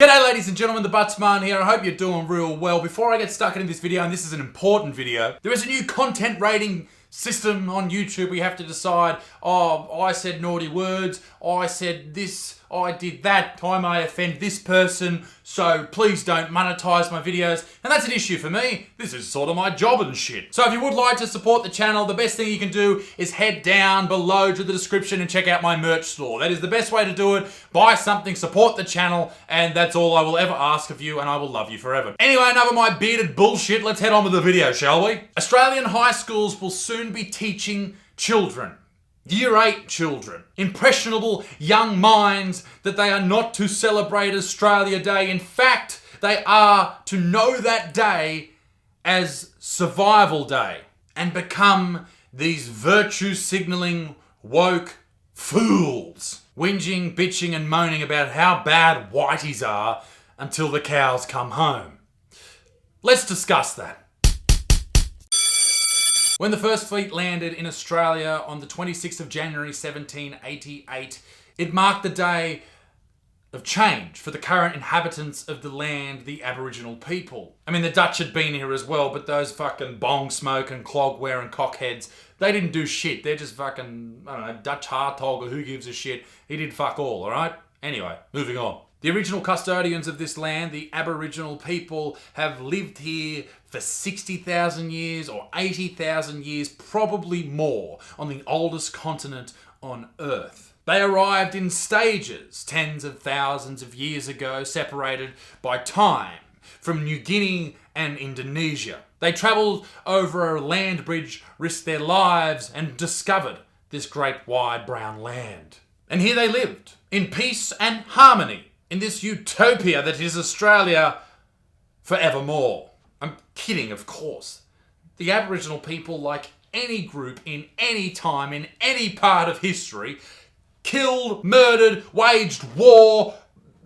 G'day ladies and gentlemen, the Buttsman here. I hope you're doing real well. Before I get stuck into this video, and this is an important video, there is a new content rating system on YouTube. We have to decide, I said naughty words, I said this, I did that, I may offend this person, so please don't monetize my videos. And that's an issue for me. This is sort of my job and shit. So if you would like to support the channel, the best thing you can do is head down below to the description and check out my merch store. That is the best way to do it. Buy something, support the channel, and that's all I will ever ask of you, and I will love you forever. Anyway, enough of my bearded bullshit. Let's head on with the video, shall we? Australian high schools will soon be teaching children, Year 8 children, impressionable young minds, that they are not to celebrate Australia Day. In fact, they are to know that day as Survival Day and become these virtue signalling woke fools, whinging, bitching and moaning about how bad whiteys are until the cows come home. Let's discuss that. When the first fleet landed in Australia on the 26th of January 1788, it marked the day of change for the current inhabitants of the land, the Aboriginal people. I mean, the Dutch had been here as well, but those fucking bong smoking, clog wearing cockheads, they didn't do shit. They're just fucking, I don't know, Dutch Hartog or who gives a shit. He did fuck all, alright? Anyway, moving on. The original custodians of this land, the Aboriginal people, have lived here for 60,000 years or 80,000 years, probably more, on the oldest continent on Earth. They arrived in stages, tens of thousands of years ago, separated by time, from New Guinea and Indonesia. They travelled over a land bridge, risked their lives, and discovered this great wide brown land. And here they lived, in peace and harmony, in this utopia that is Australia forevermore. I'm kidding, of course. The Aboriginal people, like any group in any time, in any part of history, killed, murdered, waged war,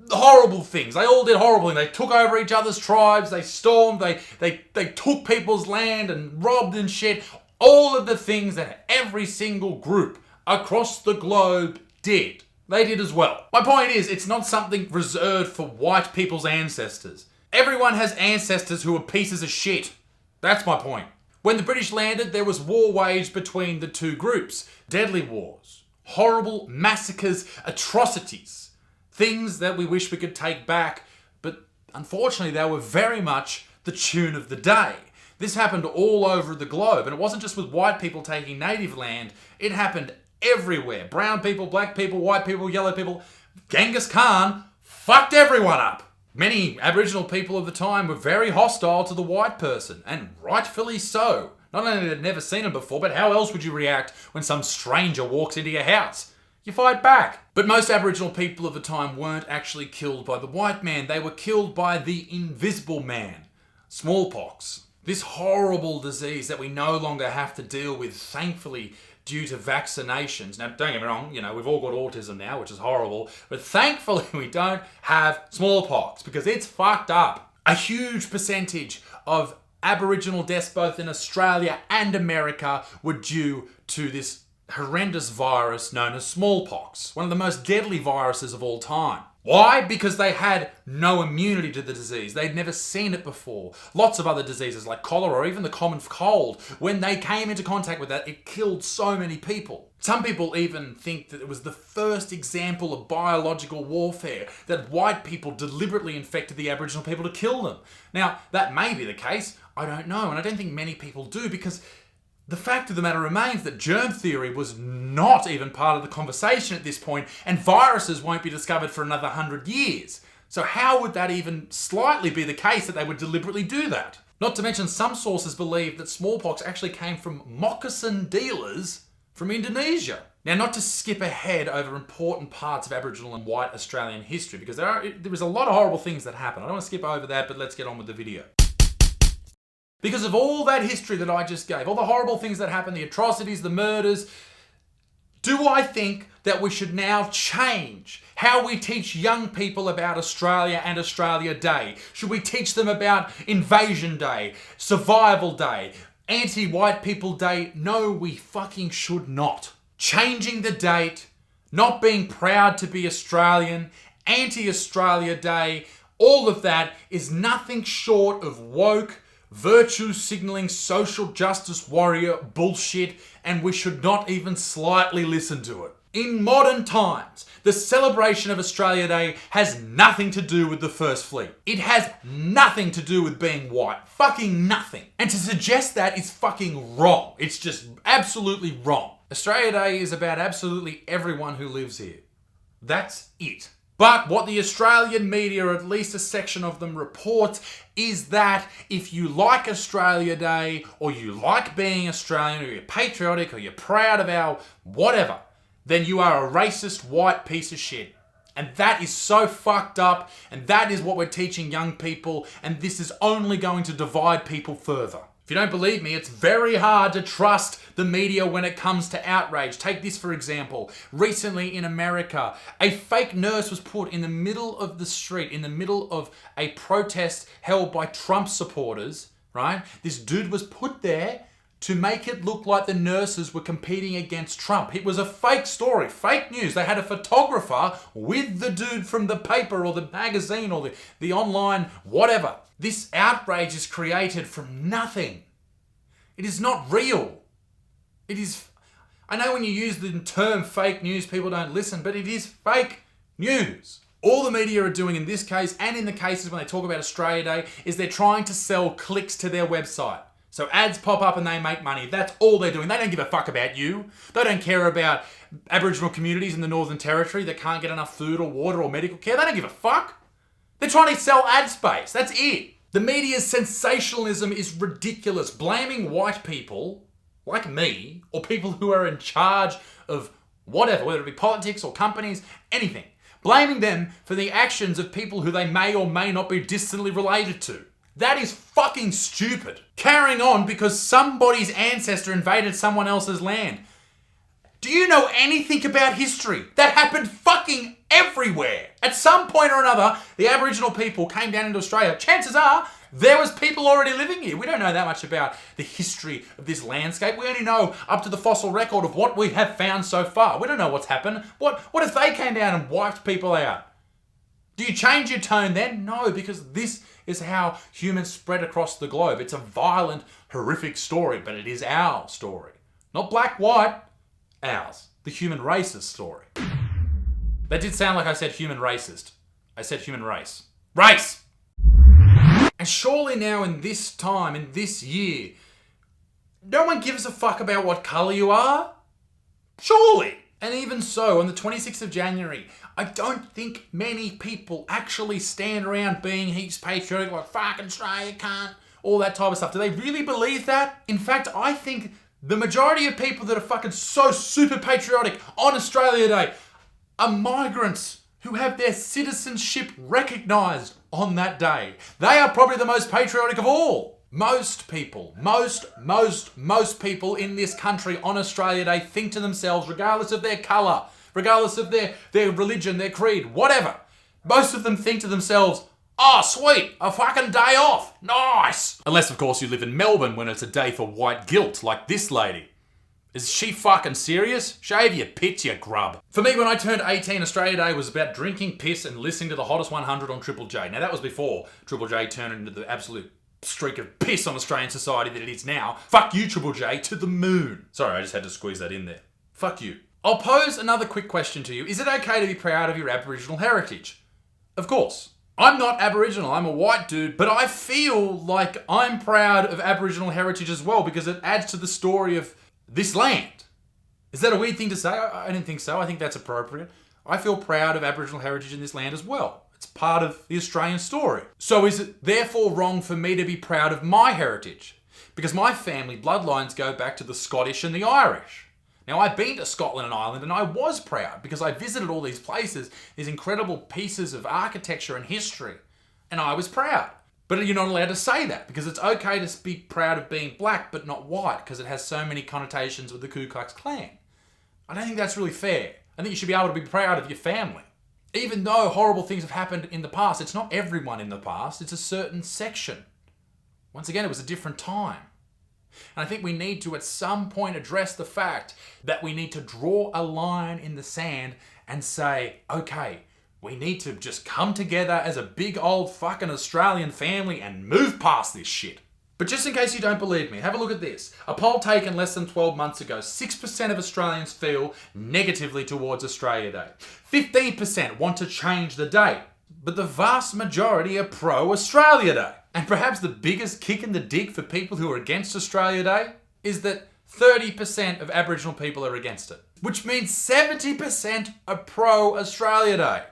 horrible things. They all did horrible things. They took over each other's tribes, they stormed, they took people's land and robbed and shit. All of the things that every single group across the globe did, they did as well. My point is, it's not something reserved for white people's ancestors. Everyone has ancestors who are pieces of shit. That's my point. When the British landed, there was war waged between the two groups. Deadly wars. Horrible massacres, atrocities. Things that we wish we could take back, but unfortunately they were very much the tune of the day. This happened all over the globe, and it wasn't just with white people taking native land, it happened everywhere. Brown people, black people, white people, yellow people. Genghis Khan fucked everyone up. Many Aboriginal people of the time were very hostile to the white person, and rightfully so. Not only had they never seen him before, but how else would you react when some stranger walks into your house? You fight back. But most Aboriginal people of the time weren't actually killed by the white man. They were killed by the invisible man. Smallpox. This horrible disease that we no longer have to deal with, thankfully, due to vaccinations. Now, don't get me wrong, we've all got autism now, which is horrible, but thankfully we don't have smallpox because it's fucked up. A huge percentage of Aboriginal deaths both in Australia and America were due to this horrendous virus known as smallpox, one of the most deadly viruses of all time. Why? Because they had no immunity to the disease. They'd never seen it before. Lots of other diseases like cholera or even the common cold, when they came into contact with that, it killed so many people. Some people even think that it was the first example of biological warfare, that white people deliberately infected the Aboriginal people to kill them. Now, that may be the case. I don't know, and I don't think many people do, because the fact of the matter remains that germ theory was not even part of the conversation at this point, and viruses won't be discovered for another 100 years. So how would that even slightly be the case that they would deliberately do that? Not to mention, some sources believe that smallpox actually came from moccasin dealers from Indonesia. Now, not to skip ahead over important parts of Aboriginal and white Australian history, because there is a lot of horrible things that happen. I don't want to skip over that, but let's get on with the video. Because of all that history that I just gave, all the horrible things that happened, the atrocities, the murders, do I think that we should now change how we teach young people about Australia and Australia Day? Should we teach them about Invasion Day, Survival Day, Anti-White People Day? No, we fucking should not. Changing the date, not being proud to be Australian, Anti-Australia Day, All of that is nothing short of woke, virtue signaling, social justice warrior bullshit, and we should not even slightly listen to it. In modern times, the celebration of Australia Day has nothing to do with the First Fleet. It has nothing to do with being white. Fucking nothing. And to suggest that is fucking wrong. It's just absolutely wrong. Australia Day is about absolutely everyone who lives here. That's it. But what the Australian media, or at least a section of them, reports is that if you like Australia Day, or you like being Australian, or you're patriotic, or you're proud of our whatever, then you are a racist white piece of shit. And that is so fucked up, and that is what we're teaching young people, and this is only going to divide people further. If you don't believe me, it's very hard to trust the media when it comes to outrage. Take this for example. Recently in America, a fake nurse was put in the middle of the street, in the middle of a protest held by Trump supporters, right? This dude was put there to make it look like the nurses were competing against Trump. It was a fake story, fake news. They had a photographer with the dude from the paper or the magazine or the online whatever. This outrage is created from nothing. It is not real. It is... I know when you use the term fake news, people don't listen, but it is fake news. All the media are doing in this case, and in the cases when they talk about Australia Day, is they're trying to sell clicks to their website. So ads pop up and they make money. That's all they're doing. They don't give a fuck about you. They don't care about Aboriginal communities in the Northern Territory that can't get enough food or water or medical care. They don't give a fuck. They're trying to sell ad space. That's it. The media's sensationalism is ridiculous. Blaming white people, like me, or people who are in charge of whatever, whether it be politics or companies, anything. Blaming them for the actions of people who they may or may not be distantly related to. That is fucking stupid. Carrying on because somebody's ancestor invaded someone else's land. Do you know anything about history? That happened fucking everywhere. At some point or another, the Aboriginal people came down into Australia. Chances are, there was people already living here. We don't know that much about the history of this landscape. We only know up to the fossil record of what we have found so far. We don't know what's happened. What if they came down and wiped people out? Do you change your tone then? No, because this is how humans spread across the globe. It's a violent, horrific story, but it is our story. Not black, white, ours. The human race's story. That did sound like I said human racist. I said human race. Race! And surely now in this time, in this year, no one gives a fuck about what colour you are? Surely! And even so, on the 26th of January, I don't think many people actually stand around being heaps patriotic, like fucking Australia can't, all that type of stuff. Do they really believe that? In fact, I think the majority of people that are fucking so super patriotic on Australia Day are migrants who have their citizenship recognised on that day. They are probably the most patriotic of all. Most people, most people in this country on Australia Day think to themselves, regardless of their colour, regardless of their religion, their creed, whatever, most of them think to themselves, oh sweet, a fucking day off, nice. Unless of course you live in Melbourne when it's a day for white guilt, like this lady. Is she fucking serious? Shave your pits, you grub. For me, when I turned 18, Australia Day was about drinking piss and listening to the Hottest 100 on Triple J. Now that was before Triple J turned into the absolute streak of piss on Australian society that it is now. Fuck you, Triple J, to the moon. Sorry, I just had to squeeze that in there. Fuck you. I'll pose another quick question to you. Is it okay to be proud of your Aboriginal heritage? Of course. I'm not Aboriginal, I'm a white dude, but I feel like I'm proud of Aboriginal heritage as well because it adds to the story of this land. Is that a weird thing to say? I didn't think so. I think that's appropriate. I feel proud of Aboriginal heritage in this land as well. It's part of the Australian story. So is it therefore wrong for me to be proud of my heritage? Because my family bloodlines go back to the Scottish and the Irish. Now, I've been to Scotland and Ireland and I was proud because I visited all these places, these incredible pieces of architecture and history, and I was proud. But you're not allowed to say that because it's okay to be proud of being black but not white because it has so many connotations with the Ku Klux Klan. I don't think that's really fair. I think you should be able to be proud of your family. Even though horrible things have happened in the past, it's not everyone in the past, it's a certain section. Once again, it was a different time. And I think we need to at some point address the fact that we need to draw a line in the sand and say, okay, We need to just come together as a big old fucking Australian family and move past this shit. But just in case you don't believe me, have a look at this. A poll taken less than 12 months ago, 6% of Australians feel negatively towards Australia Day. 15% want to change the date, but the vast majority are pro-Australia Day. And perhaps the biggest kick in the dick for people who are against Australia Day is that 30% of Aboriginal people are against it, which means 70% are pro-Australia Day.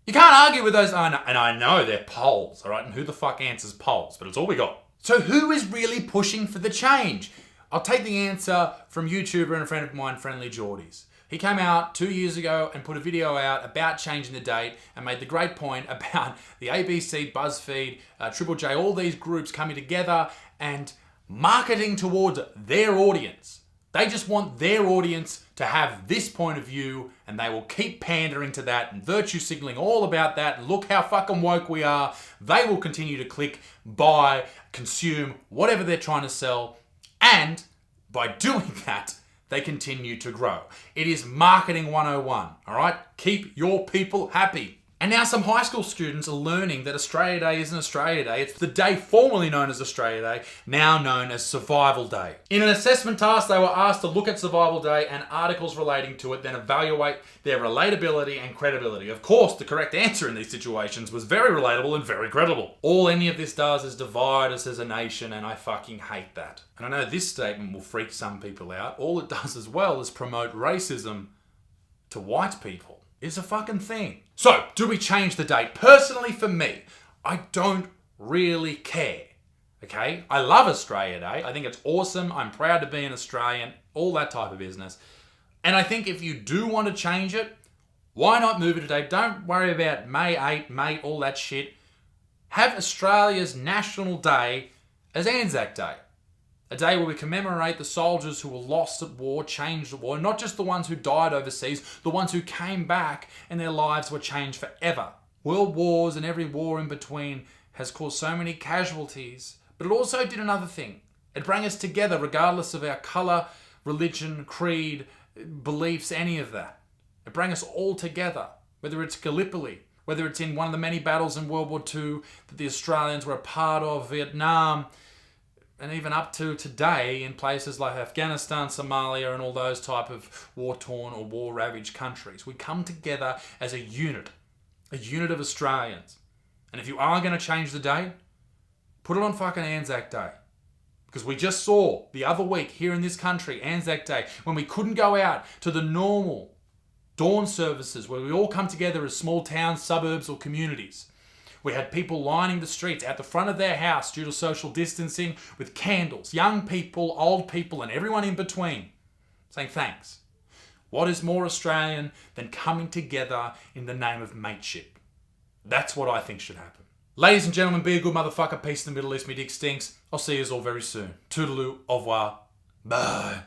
You can't argue with those, and I know they're polls, all right? And who the fuck answers polls? But it's all we got. So who is really pushing for the change? I'll take the answer from YouTuber and a friend of mine, Friendly Geordies. He came out 2 years ago and put a video out about changing the date and made the great point about the ABC, BuzzFeed, Triple J, all these groups coming together and marketing towards their audience. They just want their audience to have this point of view, and they will keep pandering to that and virtue signaling all about that. And look how fucking woke we are. They will continue to click, buy, consume, whatever they're trying to sell. And by doing that, they continue to grow. It is marketing 101, all right? Keep your people happy. And now some high school students are learning that Australia Day isn't Australia Day. It's the day formerly known as Australia Day, now known as Survival Day. In an assessment task, they were asked to look at Survival Day and articles relating to it, then evaluate their relatability and credibility. Of course, the correct answer in these situations was very relatable and very credible. All any of this does is divide us as a nation, and I fucking hate that. And I know this statement will freak some people out. All it does as well is promote racism to white people. It's a fucking thing. So, do we change the date? Personally, for me, I don't really care. Okay? I love Australia Day. I think it's awesome. I'm proud to be an Australian. All that type of business. And I think if you do want to change it, why not move it a day? Don't worry about May 8, May, all that shit. Have Australia's National Day as Anzac Day. A day where we commemorate the soldiers who were lost at war, changed at war, not just the ones who died overseas, the ones who came back and their lives were changed forever. World wars and every war in between has caused so many casualties, but it also did another thing. It brought us together regardless of our colour, religion, creed, beliefs, any of that. It brought us all together, whether it's Gallipoli, whether it's in one of the many battles in World War II that the Australians were a part of, Vietnam, and even up to today in places like Afghanistan, Somalia, and all those type of war-torn or war-ravaged countries. We come together as a unit of Australians. And if you are going to change the date, put it on fucking Anzac Day. Because we just saw the other week here in this country, Anzac Day, when we couldn't go out to the normal dawn services where we all come together as small towns, suburbs, or communities. We had people lining the streets out the front of their house due to social distancing with candles, young people, old people, and everyone in between, saying thanks. What is more Australian than coming together in the name of mateship? That's what I think should happen. Ladies and gentlemen, be a good motherfucker. Peace in the Middle East. Me dick stinks. I'll see you all very soon. Toodaloo. Au revoir. Bye.